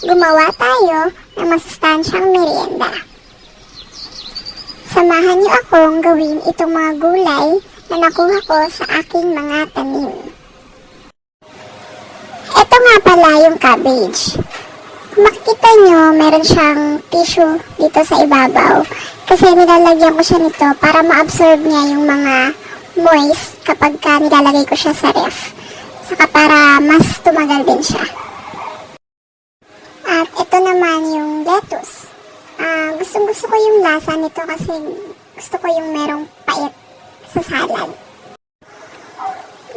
gumawa tayo ng masustansyang merienda. Samahan niyo akong gawin itong mga gulay na nakuha ko sa aking mga tanim. Ito nga pala yung cabbage. Kung makikita nyo, meron siyang tissue dito sa ibabaw. Kasi nilalagyan ko siya nito para ma-absorb niya yung mga moist kapag nilalagay ko siya sa ref. Saka para mas tumagal din siya. At ito naman yung lettuce. Gusto ko yung lasa nito kasi gusto ko yung merong pait sa salad.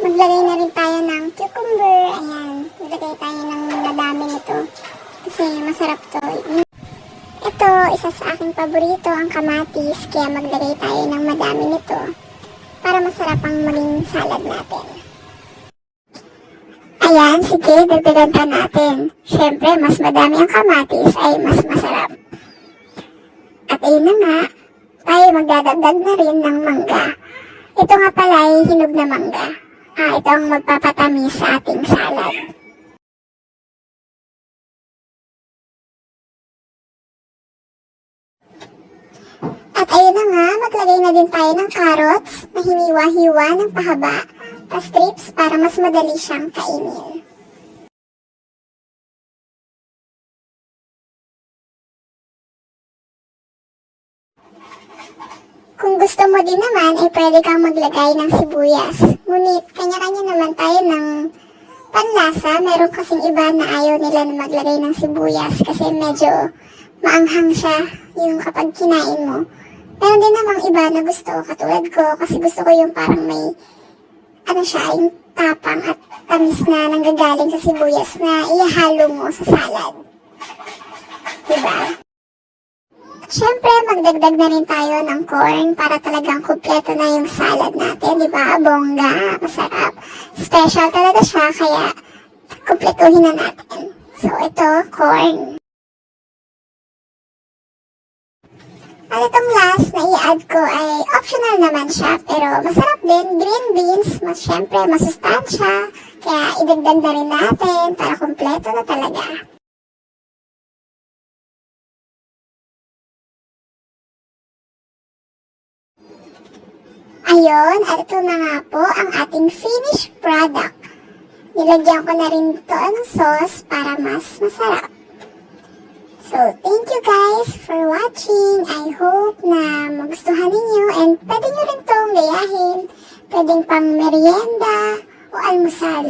Maglagay na rin tayo ng cucumber. Ayan, maglagay tayo ng madami nito. Kasi masarap to. Ito, isa sa aking paborito, ang kamatis. Kaya maglagay tayo ng madami nito para masarap ang maging salad natin. Ayan, sige, dagdagan pa natin. Siyempre, mas madami ang kamatis ay mas masarap. At ayun na nga, tayo magdadagdag na rin ng mangga. Ito nga pala ay hinog na mangga. Ito ang magpapatamis sa ating salad. At ayun na nga, maglagay na din tayo ng carrots na hiniwa-hiwa ng pahaba pa strips para mas madali siyang kainin. Kung gusto mo din naman, ay pwede kang maglagay ng sibuyas. Ngunit, kanya-kanya naman tayo ng panlasa. Meron kasing iba na ayaw nila na maglagay ng sibuyas kasi medyo maanghang siya yung kapag kinain mo. Meron din namang iba na gusto, katulad ko, kasi gusto ko yung parang may, yung tapang at tamis na nanggagaling sa sibuyas na ihalo mo sa salad. Diba? Siyempre, magdagdag na rin tayo ng corn para talagang kumpleto na yung salad natin, di ba? Bongga, masarap. Special talaga siya, kaya kumpletuhin na natin. So, ito, corn. At itong last na i-add ko ay optional naman siya, pero masarap din. Green beans, siyempre, masustansya. Kaya idagdag na rin natin para kumpleto na talaga. Ayun, at ito na nga po ang ating finished product. Nilagyan ko na rin ito ng sauce para mas masarap. So, thank you guys for watching. I hope na magustuhan ninyo and pwede nyo rin itong gayahin. Pwedeng pang merienda o almusal.